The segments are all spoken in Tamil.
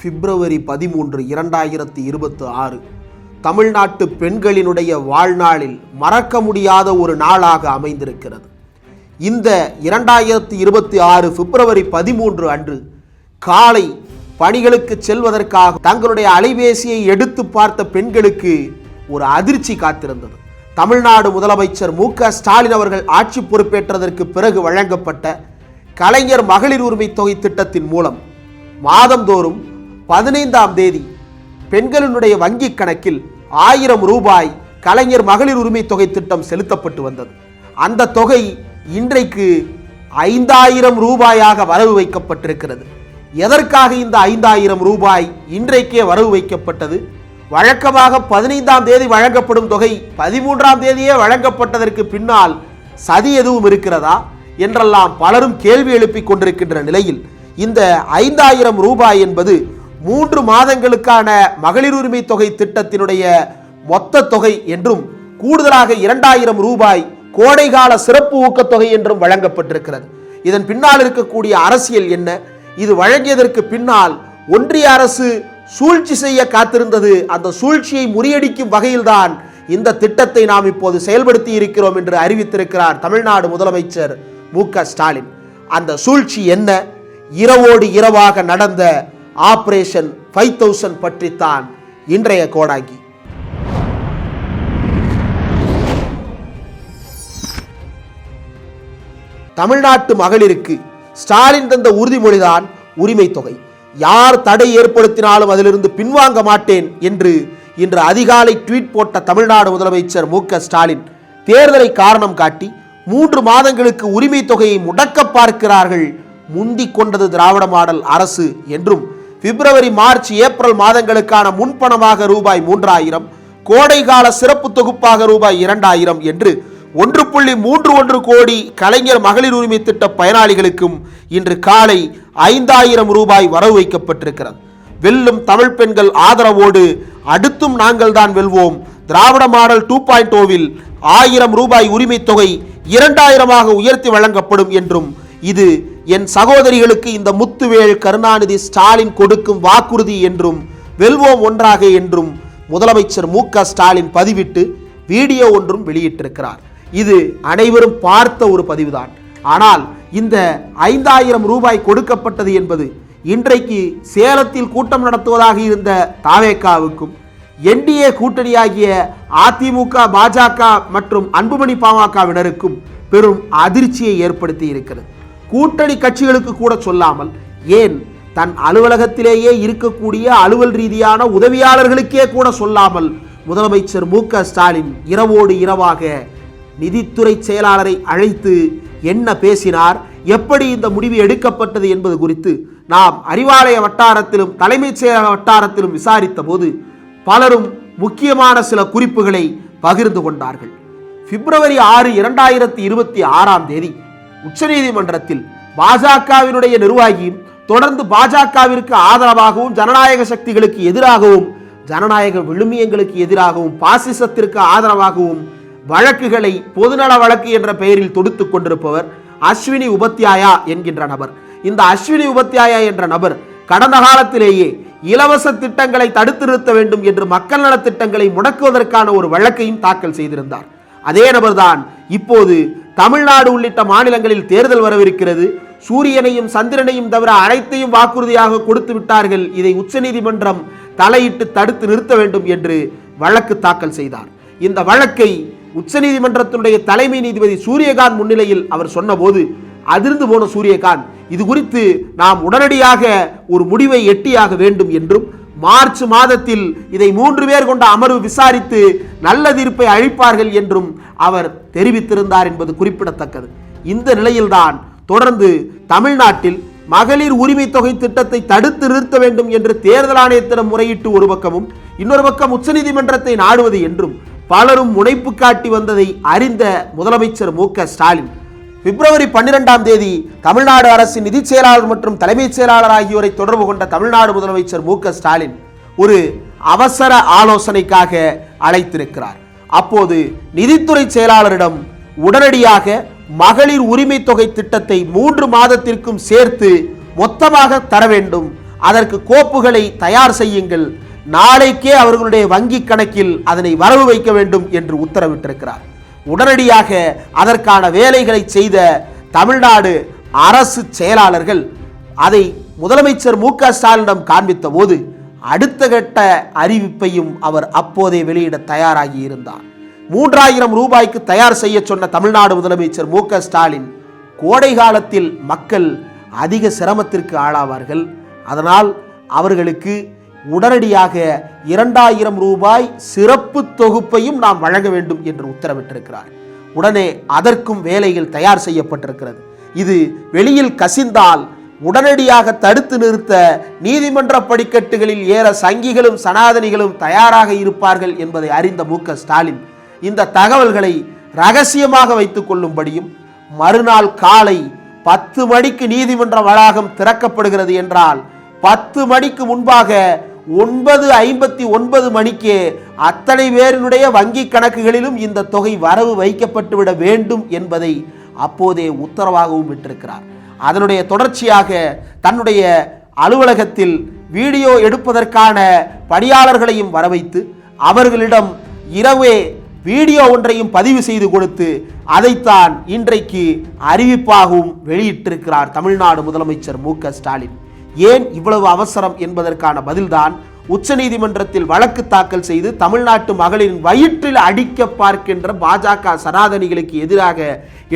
பிப்ரவரி 13, 2026 தமிழ்நாட்டு பெண்களினுடைய வாழ்நாளில் மறக்க முடியாத ஒரு நாளாக அமைந்திருக்கிறது. இந்த 2026 பிப்ரவரி 13 அன்று காலை பணிகளுக்கு செல்வதற்காக தங்களுடைய அலைபேசியை எடுத்து பார்த்த பெண்களுக்கு ஒரு அதிர்ச்சி காத்திருந்தது. தமிழ்நாடு முதலமைச்சர் மு.க. ஸ்டாலின் அவர்கள் ஆட்சி பொறுப்பேற்றதற்கு பிறகு வழங்கப்பட்ட கலைஞர் மகளிர் உரிமை தொகை திட்டத்தின் மூலம் மாதந்தோறும் 15ஆம் தேதி பெண்களினுடைய வங்கிக் கணக்கில் 1000 ரூபாய் கலைஞர் மகளிர் உரிமை தொகை திட்டம் செலுத்தப்பட்டு வந்தது. அந்த தொகை இன்றைக்கு 5000 ரூபாயாக வரவு வைக்கப்பட்டிருக்கிறது. எதற்காக இந்த 5000 ரூபாய் இன்றைக்கே வரவு வைக்கப்பட்டது? வழக்கமாக 15ஆம் தேதி வழங்கப்படும் தொகை 13ஆம் தேதியே வழங்கப்பட்டதற்கு பின்னால் சதி எதுவும் இருக்கிறதா என்றெல்லாம் பலரும் கேள்வி எழுப்பிக் கொண்டிருக்கின்ற நிலையில் இந்த 5000 ரூபாய் என்பது 3 மாதங்களுக்கான மகளிர் உரிமை தொகை திட்டத்தினுடைய மொத்த தொகை என்றும் கூடுதலாக 2000 ரூபாய் கோடைகால சிறப்பு ஊக்கத்தொகை என்றும் வழங்கப்பட்டிருக்கிறது. இதன் பின்னால் இருக்கக்கூடிய அரசியல் என்ன? இது வழங்கியதற்கு பின்னால் ஒன்றிய அரசு சூழ்ச்சி செய்ய காத்திருந்தது. அந்த சூழ்ச்சியை முறியடிக்கும் வகையில்தான் இந்த திட்டத்தை நாம் இப்போது செயல்படுத்தி இருக்கிறோம் என்று அறிவித்திருக்கிறார் தமிழ்நாடு முதலமைச்சர் மு.க. ஸ்டாலின். அந்த சூழ்ச்சி என்ன? இரவோடு இரவாக நடந்த ஆபரேஷன் 5000 பற்றித்தான் இன்றைய கோடாங்கி. தமிழ்நாட்டு மகளிருக்கு ஸ்டாலின் தந்த உறுதிமொழிதான் உரிமை தொகை. யார் தடை ஏற்படுத்தினாலும் அதிலிருந்து பின்வாங்க மாட்டேன் என்று இன்று அதிகாலை ட்வீட் போட்ட தமிழ்நாடு முதலமைச்சர் மு.க. ஸ்டாலின் தேர்தலை காரணம் காட்டி 3 மாதங்களுக்கு உரிமை தொகையை முடக்க பார்க்கிறார்கள். முந்திக் கொண்டது திராவிட மாடல் அரசு என்றும் பிப்ரவரி, மார்ச், ஏப்ரல் மாதங்களுக்கான முன்பணமாக ரூபாய் 3000, கோடைகால சிறப்பு தொகுப்பாக ரூபாய் 2000 என்று 1.31 கோடி கலைஞர் மகளிர் உரிமை திட்ட பயனாளிகளுக்கும் இன்று காலை 5000 ரூபாய் வரவு வைக்கப்பட்டிருக்கிறது. வெல்லும் தமிழ் பெண்கள் ஆதரவோடு அடுத்தும் நாங்கள் தான் வெல்வோம். திராவிட மாடல் 2.0வில் 1000 ரூபாய் உரிமை தொகை 2000ஆக உயர்த்தி வழங்கப்படும் என்றும் இது என் சகோதரிகளுக்கு இந்த முத்துவேல் கருணாநிதி ஸ்டாலின் கொடுக்கும் வாக்குறுதி என்றும் வெல்வோம் ஒன்றாக என்றும் முதலமைச்சர் மு.க. ஸ்டாலின் பதிவிட்டு வீடியோ ஒன்றும் வெளியிட்டிருக்கிறார். இது அனைவரும் பார்த்த ஒரு பதிவுதான். ஆனால் இந்த 5000 ரூபாய் கொடுக்கப்பட்டது என்பது இன்றைக்கு சேலத்தில் கூட்டம் நடத்துவதாக இருந்த தாவேகாவுக்கும் என்டிஏ கூட்டணியாகிய அதிமுக, பாஜக மற்றும் அன்புமணி பாமகவினருக்கும் பெரும் அதிர்ச்சியை ஏற்படுத்தி இருக்கிறது. கூட்டணி கட்சிகளுக்கு கூட சொல்லாமல், ஏன் தன் அலுவலகத்திலேயே இருக்கக்கூடிய அலுவல் ரீதியான உதவியாளர்களுக்கே கூட சொல்லாமல் முதலமைச்சர் மு.க. ஸ்டாலின் இரவோடு இரவாக நிதித்துறை செயலாளரை அழைத்து என்ன பேசினார், எப்படி இந்த முடிவு எடுக்கப்பட்டது என்பது குறித்து நாம் அறிவாலய வட்டாரத்திலும் தலைமைச் செயலக வட்டாரத்திலும் விசாரித்த போது பலரும் முக்கியமான சில குறிப்புகளை பகிர்ந்து கொண்டார்கள். பிப்ரவரி 6, 2026 தேதி உச்சநீதிமன்றத்தில் பாஜகவினுடைய நிர்வாகியும் தொடர்ந்து பாஜகவிற்கு ஆதரவாகவும் ஜனநாயக சக்திகளுக்கு எதிராகவும் ஜனநாயக விழுமியங்களுக்கு எதிராகவும் பாசிசத்திற்கு ஆதரவாகவும் வழக்குகளை பொதுநல வழக்கு என்ற பெயரில் தொடுத்துக் கொண்டிருப்பவர் அஸ்வினி உபாத்யாயா என்கின்ற நபர். இந்த அஸ்வினி உபாத்யாயா என்ற நபர் கடந்த காலத்திலேயே இலவச திட்டங்களை தடுத்து நிறுத்த வேண்டும் என்று மக்கள் நல திட்டங்களை முடக்குவதற்கான ஒரு வழக்கையும் தாக்கல் செய்திருந்தார். அதே நபர்தான் இப்போது தமிழ்நாடு உள்ளிட்ட மாநிலங்களில் தேர்தல் வரவிருக்கிறது, சூரியனையும் சந்திரனையும் தவிர அனைத்தையும் வாக்குறுதியாக கொடுத்து விட்டார்கள், இதை உச்சநீதிமன்றம் தலையிட்டு தடுத்து நிறுத்த வேண்டும் என்று வழக்கு தாக்கல் செய்தார். இந்த வழக்கை உச்சநீதிமன்றத்தினுடைய தலைமை நீதிபதி சூரியகாந்த் முன்னிலையில் அவர் சொன்னபோது அதிர்ந்து போன சூரியகாந்த் இது குறித்து நாம் உடனடியாக ஒரு முடிவை எட்டியாக வேண்டும் என்றும் மார்ச் மாதத்தில் இதை 3 பேர் கொண்ட அமர்வு விசாரித்து நல்ல தீர்ப்பை அளிப்பார்கள் என்றும் அவர் தெரிவித்திருந்தார் என்பது குறிப்பிடத்தக்கது. இந்த நிலையில்தான் தொடர்ந்து தமிழ்நாட்டில் மகளிர் உரிமை தொகை திட்டத்தை தடுத்து நிறுத்த வேண்டும் என்று தேர்தல் ஆணையத்திடம் முறையிட்டு ஒரு பக்கமும் இன்னொரு பக்கம் உச்சநீதிமன்றத்தை நாடுவது என்றும் பலரும் முனைப்பு காட்டி வந்ததை அறிந்த முதலமைச்சர் மு.க. ஸ்டாலின் பிப்ரவரி 12ஆம் தேதி தமிழ்நாடு அரசின் நிதி செயலாளர் மற்றும் தலைமைச் செயலாளர் ஆகியோரை தொடர்பு கொண்ட தமிழ்நாடு முதலமைச்சர் மு.க. ஸ்டாலின் ஒரு அவசர ஆலோசனைக்காக அழைத்திருக்கிறார். அப்போது நிதித்துறை செயலாளரிடம் உடனடியாக மகளிர் உரிமை தொகை திட்டத்தை 3 மாதத்திற்கும் சேர்த்து மொத்தமாக தர வேண்டும், அதற்கு கோப்புகளை தயார் செய்யுங்கள், நாளைக்கே அவர்களுடைய வங்கி கணக்கில் அதனை வரவு வைக்க வேண்டும் என்று உத்தரவிட்டிருக்கிறார். உடனடியாக அதற்கான வேலைகளை செய்த தமிழ்நாடு அரசு செயலாளர்கள் அதை முதலமைச்சர் மு.க. ஸ்டாலினிடம் காண்பித்த போது அடுத்த கட்ட அறிவிப்பையும் அவர் அப்போதே வெளியிட தயாராகி இருந்தார். 3000 ரூபாய்க்கு தயார் செய்ய சொன்ன தமிழ்நாடு முதலமைச்சர் மு.க. ஸ்டாலின், கோடை காலத்தில் மக்கள் அதிக சிரமத்திற்கு ஆளாவார்கள், அதனால் அவர்களுக்கு உடனடியாக 2000 ரூபாய் சிறப்பு தொகுப்பையும் நாம் வழங்க வேண்டும் என்று உத்தரவிட்டிருக்கிறார். உடனே அதற்கும் வேலைகள் தயார் செய்யப்பட்டிருக்கிறது. இது வெளியில் கசிந்தால் உடனடியாக தடுத்து நிறுத்த நீதிமன்ற படிக்கட்டுகளில் ஏற சங்கிகளும் சனாதனிகளும் தயாராக இருப்பார்கள் என்பதை அறிந்த மு.க. ஸ்டாலின் இந்த தகவல்களை ரகசியமாக வைத்துக் கொள்ளும்படியும், மறுநாள் காலை 10 மணிக்கு நீதிமன்ற வளாகம் திறக்கப்படுகிறது என்றால் 10 மணிக்கு முன்பாக 9:59 மணிக்கே அத்தனை பேருடைய வங்கி கணக்குகளிலும் இந்த தொகை வரவு வைக்கப்பட்டுவிட வேண்டும் என்பதை அப்போதே உத்தரவாகவும் விட்டிருக்கிறார். அதனுடைய தொடர்ச்சியாக தன்னுடைய அலுவலகத்தில் வீடியோ எடுப்பதற்கான பணியாளர்களையும் வரவைத்து அவர்களிடம் இரவே வீடியோ ஒன்றையும் பதிவு செய்து கொடுத்து அதைத்தான் இன்றைக்கு அறிவிப்பாகவும் வெளியிட்டிருக்கிறார் தமிழ்நாடு முதலமைச்சர் மு.க. ஸ்டாலின். ஏன் இவ்வளவு அவசரம் என்பதற்கான பதில்தான் உச்சநீதிமன்றத்தில் வழக்கு தாக்கல் செய்து தமிழ்நாட்டு மகளிரின் வயிற்றில் அடிக்க பார்க்கின்ற பாஜக சனாதனிகளுக்கு எதிராக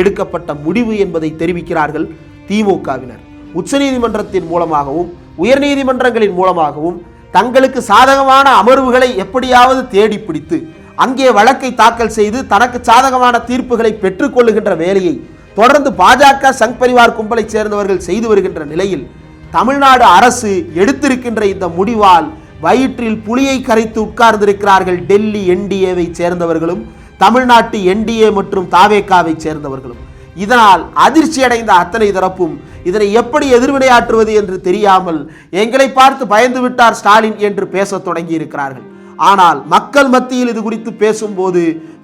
எடுக்கப்பட்ட முடிவு என்பதை தெரிவிக்கிறார்கள் திமுகவினர். உச்சநீதிமன்றத்தின் மூலமாகவும் உயர்நீதிமன்றங்களின் மூலமாகவும் தங்களுக்கு சாதகமான அமர்வுகளை எப்படியாவது தேடி பிடித்து அங்கே வழக்கை தாக்கல் செய்து தனக்கு சாதகமான தீர்ப்புகளை பெற்றுக்கொள்ளுகின்ற வேலையை தொடர்ந்து பாஜக சங் பரிவார் கும்பலை சேர்ந்தவர்கள் செய்து வருகின்ற நிலையில் தமிழ்நாடு அரசு எடுத்திருக்கின்ற இந்த முடிவால் வயிற்றில் புலியை கரைத்து உட்கார்ந்திருக்கிறார்கள் டெல்லி என்டிஏவை சேர்ந்தவர்களும் தமிழ்நாட்டு என்டிஏ மற்றும் தாவேகாவை சேர்ந்தவர்களும். இதனால் அதிர்ச்சி அடைந்த அத்தனை தரப்பும் இதனை எப்படி எதிர்வினையாற்றுவது என்று தெரியாமல் எங்களை பார்த்து பயந்து விட்டார் ஸ்டாலின் என்று பேசத் தொடங்கி இருக்கிறார்கள். ஆனால் மக்கள் மத்தியில் இது குறித்து பேசும்போது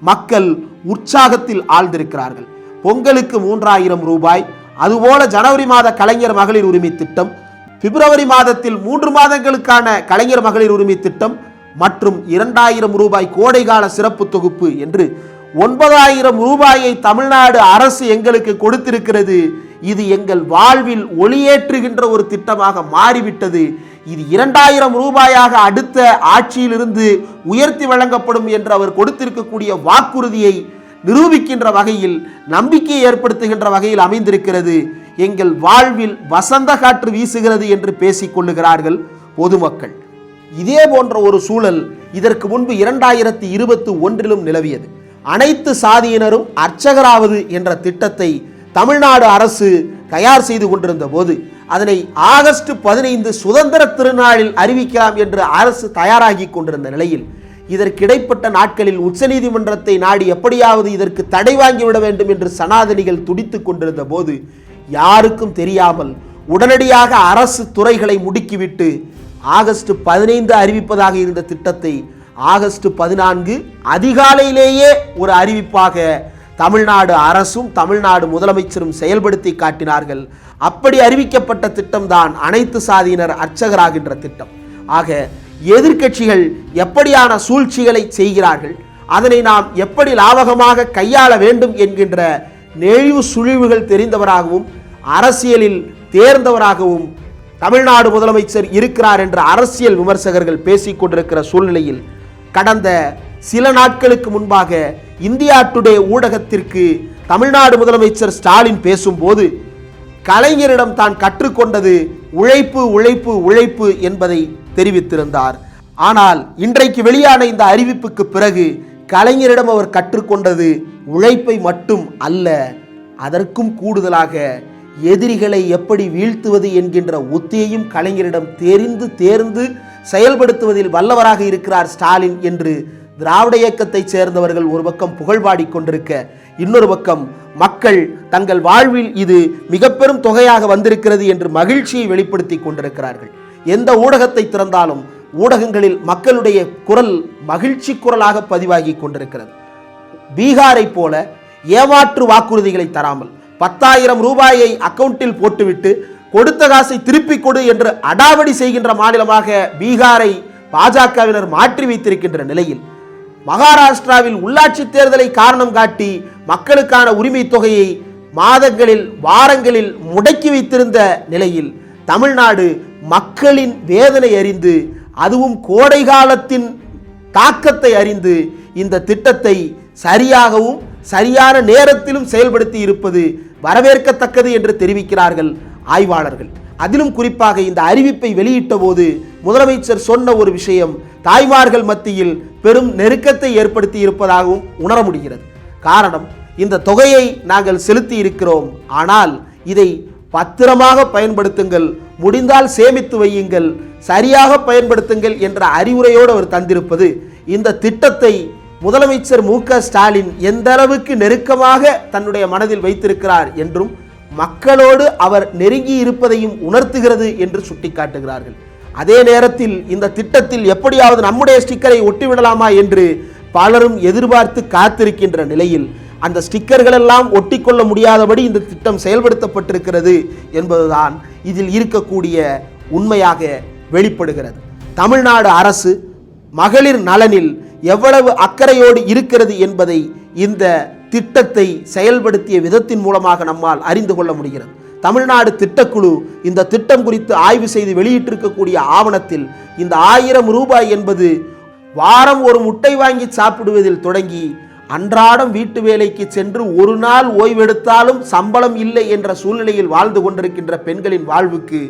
மக்கள் உற்சாகத்தில் ஆழ்ந்திருக்கிறார்கள். பொங்கலுக்கு 3000 ரூபாய், அதுபோல ஜனவரி மாத கலைஞர் மகளிர் உரிமை திட்டம், பிப்ரவரி மாதத்தில் 3 மாதங்களுக்கான கலைஞர் மகளிர் உரிமை திட்டம் மற்றும் 2000 ரூபாய் கோடைகால சிறப்பு தொகுப்பு என்று 9000 ரூபாயை தமிழ்நாடு அரசு எங்களுக்கு கொடுத்திருக்கிறது. இது எங்கள் வாழ்வில் ஒளியேற்றுகின்ற ஒரு திட்டமாக மாறிவிட்டது. இது 2000 ரூபாயாக அடுத்த ஆட்சியிலிருந்து உயர்த்தி வழங்கப்படும் என்று அவர் கொடுத்திருக்கக்கூடிய வாக்குறுதியை நிரூபிக்கின்ற வகையில், நம்பிக்கையை ஏற்படுத்துகின்ற வகையில் அமைந்திருக்கிறது. எங்கள் வாழ்வில் வசந்த காற்று வீசுகிறது என்று பேசிக் கொள்ளுகிறார்கள் பொதுமக்கள். இதே போன்ற ஒரு சூழல் இதற்கு முன்பு 2021 நிலவியது. அனைத்து சாதியினரும் அர்ச்சகராவது என்ற திட்டத்தை தமிழ்நாடு அரசு தயார் செய்து கொண்டிருந்த போது அதனை ஆகஸ்ட் 15 சுதந்திர திருநாளில் அறிவிக்கலாம் என்று அரசு தயாராகி கொண்டிருந்த நிலையில் இதற்கிடைப்பட்ட நாட்களில் உச்சநீதிமன்றத்தை நாடி எப்படியாவது இதற்கு தடை வாங்கிவிட வேண்டும் என்று சனாதனிகள் துடித்துக் கொண்டிருந்த போது யாருக்கும் தெரியாமல் உடனடியாக அரசு துறைகளை முடுக்கிவிட்டு ஆகஸ்ட் 15 அறிவிப்பதாக இருந்த திட்டத்தை ஆகஸ்ட் 14 அதிகாலையிலேயே ஒரு அறிவிப்பாக தமிழ்நாடு அரசும் தமிழ்நாடு முதலமைச்சரும் செயல்படுத்தி காட்டினார்கள். அப்படி அறிவிக்கப்பட்ட திட்டம்தான் அனைத்து சாதியினர் அர்ச்சகராகின்ற திட்டம். ஆக எதிர்க்கட்சிகள் எப்படியான சூழ்ச்சிகளை செய்கிறார்கள், அதனை நாம் எப்படி லாபகமாக கையாள வேண்டும் என்கின்ற நெழிவு சுழிவுகள் தெரிந்தவராகவும் அரசியலில் தேர்ந்தவராகவும் தமிழ்நாடு முதலமைச்சர் இருக்கிறார் என்ற அரசியல் விமர்சகர்கள் பேசிக் கொண்டிருக்கிற சூழ்நிலையில் கடந்த சில நாட்களுக்கு முன்பாக இந்தியா டுடே ஊடகத்திற்கு தமிழ்நாடு முதலமைச்சர் ஸ்டாலின் பேசும்போது கலைஞரிடம் தான் கற்றுக்கொண்டது உழைப்பு உழைப்பு உழைப்பு என்பதை தெரிவித்திருந்தார். ஆனால் இன்றைக்கு வெளியான இந்த அறிவிப்புக்கு பிறகு கலைஞரிடம் அவர் கற்றுக்கொண்டது உழைப்பை மட்டும் அல்ல, அதற்கும் கூடுதலாக எதிரிகளை எப்படி வீழ்த்துவது என்கின்ற உத்தியையும் கலைஞரிடம் தேர்ந்து செயல்படுத்துவதில் வல்லவராக இருக்கிறார் ஸ்டாலின் என்று திராவிட இயக்கத்தைச் சேர்ந்தவர்கள் ஒரு பக்கம் புகழ்பாடி கொண்டிருக்க, இன்னொரு பக்கம் மக்கள் தங்கள் வாழ்வில் இது மிக பெரும் தொகையாக வந்திருக்கிறது என்று மகிழ்ச்சியை வெளிப்படுத்தி கொண்டிருக்கிறார்கள். எந்த ஊடகத்தை திறந்தாலும் ஊடகங்களில் மக்களுடைய குரல் மகிழ்ச்சி குரலாக பதிவாகி கொண்டிருக்கிறது. பீகாரை போல ஏமாற்று வாக்குறுதிகளை தராமல் 10,000 ரூபாயை அக்கவுண்டில் போட்டுவிட்டு கொடுத்த காசை திருப்பிக் கொடு என்று அடாவடி செய்கின்ற மாநிலமாக பீகாரை பாஜகவினர் மாற்றி வைத்திருக்கின்ற நிலையில், மகாராஷ்டிராவில் உள்ளாட்சி தேர்தலை காரணம் காட்டி மக்களுக்கான உரிமை தொகையை மாதங்களில் வாரங்களில் முடக்கி வைத்திருந்த நிலையில், தமிழ்நாடு மக்களின் வேதனை அறிந்து, அதுவும் கோடை காலத்தின் தாக்கத்தை அறிந்து இந்த திட்டத்தை சரியாகவும் சரியான நேரத்திலும் செயல்படுத்தி இருப்பது வரவேற்கத்தக்கது என்று தெரிவிக்கிறார்கள் ஆய்வாளர்கள். அதிலும் குறிப்பாக இந்த அறிவிப்பை வெளியிட்ட போது முதலமைச்சர் சொன்ன ஒரு விஷயம் தாய்மார்கள் மத்தியில் பெரும் நெருக்கத்தை ஏற்படுத்தி இருப்பதாகவும் உணர முடிகிறது. காரணம், இந்த தொகையை நாங்கள் செலுத்தி இருக்கிறோம், ஆனால் இதை பத்திரமாக பயன்படுத்துங்கள், முடிந்தால் சேமித்து வையுங்கள், சரியாக பயன்படுத்துங்கள் என்ற அறிவுரையோடு அவர் தந்திருப்பது இந்த திட்டத்தை முதலமைச்சர் மு.க. ஸ்டாலின் எந்த அளவுக்கு நெருக்கமாக தன்னுடைய மனதில் வைத்திருக்கிறார் என்றும் மக்களோடு அவர் நெருங்கி இருப்பதையும் உணர்த்துகிறது என்று சுட்டிக்காட்டுகிறார்கள். அதே நேரத்தில் இந்த திட்டத்தில் எப்படியாவது நம்முடைய ஸ்டிக்கரை ஒட்டிவிடலாமா என்று பலரும் எதிர்பார்த்து காத்திருக்கின்ற நிலையில் அந்த ஸ்டிக்கர்கள் எல்லாம் ஒட்டிக்கொள்ள முடியாதபடி இந்த திட்டம் செயல்படுத்தப்பட்டிருக்கிறது என்பதுதான் இதில் இருக்கக்கூடிய உண்மையாக வெளிப்படுகிறது. தமிழ்நாடு அரசு மகளிர் நலனில் எவ்வளவு அக்கறையோடு இருக்கிறது என்பதை இந்த திட்டத்தை செயல்படுத்திய விதத்தின் மூலமாக நம்மால் அறிந்து கொள்ள முடிகிறது. தமிழ்நாடு திட்டக்குழு இந்த திட்டம் குறித்து ஆய்வு செய்து வெளியிட்டிருக்கக்கூடிய ஆவணத்தில் இந்த 1000 ரூபாய் என்பது வாரம் ஒரு முட்டை வாங்கி சாப்பிடுவதில் தொடங்கி அன்றாடம் வீட்டு வேலைக்கு சென்று ஒரு நாள் ஓய்வெடுத்தாலும் சம்பளம் இல்லை என்ற சூழ்நிலையில் வாழ்ந்து கொண்டிருக்கின்ற பெண்களின் வாழ்வுக்கு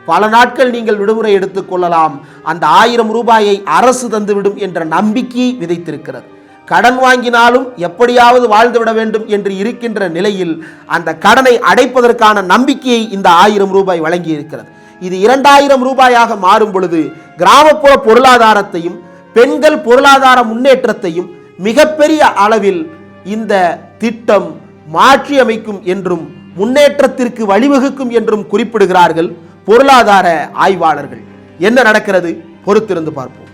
பல நாட்கள் நீங்கள் விடுமுறை எடுத்துக் கொள்ளலாம், அந்த 1000 ரூபாயை அரசு தந்துவிடும் என்ற நம்பிக்கையை விதைத்திருக்கிறது. கடன் வாங்கினாலும் எப்படியாவது வாழ்ந்துவிட வேண்டும் என்று இருக்கின்ற நிலையில் அந்த கடனை அடைப்பதற்கான நம்பிக்கையை இந்த 1000 ரூபாய் வழங்கி இருக்கிறது. இது 2000 ரூபாயாக மாறும் பொழுது கிராமப்புற பொருளாதாரத்தையும் பெண்கள் பொருளாதார முன்னேற்றத்தையும் மிகப்பெரிய அளவில் இந்த திட்டம் மாற்றி அமைக்கும் என்றும் முன்னேற்றத்திற்கு வழிவகுக்கும் என்றும் குறிப்பிடுகிறார்கள் பொருளாதார ஆய்வாளர்கள். என்ன நடக்கிறது பொறுத்திருந்து பார்ப்போம்.